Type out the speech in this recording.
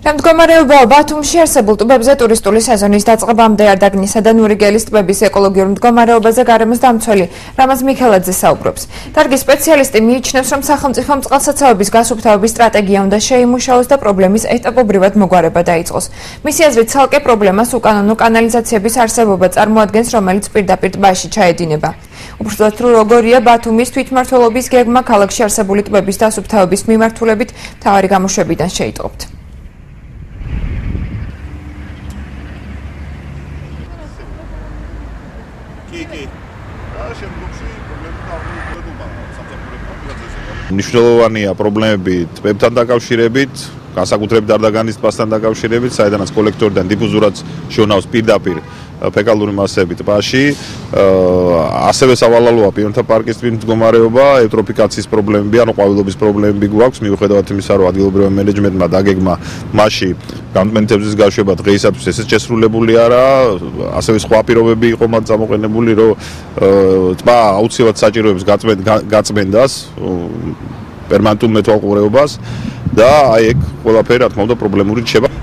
მდგომარეობა ბათუმში არსებულ ტბებზე ტურისტული სეზონის დაწყებამდე არ დაგნისა და ნურიგელის ტბების ეკოლოგიურ მდგომარეობაზე გარემოს დამცველი რამაზ მიქელაძე საუბრობს. დარგი სპეციალისტი მიიჩნევს, რომ სახელმწიფომ წყალსაცავების გასუფთავების სტრატეგია უნდა შეიმუშაოს და პრობლემის ეტაპობრივად მოგვარება დაიწყოს. მისი აზრით, ცალკე პრობლემას უკანონო კანალიზაციების არსებობა წარმოადგენს, რომელიც პირდაპირ ტბაში ჩაედინება. უბრალოდ თუ როგორია ბათუმის თვითმმართველობის გეგმა ქალაქში არსებული ტბების დასუფთავების მიმართულებით მთავარი გამოშვებიდან შეიტყობთ. მნიშვნელოვანია პრობლემები ტბებთან დაკავშირებით, განსაკუთრებით არდაგანის ტბასთან დაკავშირებით, საიდანაც კოლექტორიდან დიფუზურად შეუნავს პირდაპირ ფეკალური მასები ტბაში. ასევე სავალალოა პირთა პარკის ტბის მდგომარეობა, ევტროფიკაციის პრობლემები, ანუ ყვავილობის პრობლემები გვაქვს, მიუხედავად იმისა, რომ ადგილობრივი მენეჯმენტმა დაგეგმა მასში განმტკიცების გაშვება დღეისათვის ესეც შესრულებული არაა, ასევე სხვა პირობები იყო მათ წამოყენებული, რომ ტბა აუცილებლად საჭიროებს გაწმენდას, პერმანენტულ მეთვალყურეობას და აი ეგ ყველაფერი რა თქმა უნდა პრობლემური რჩება.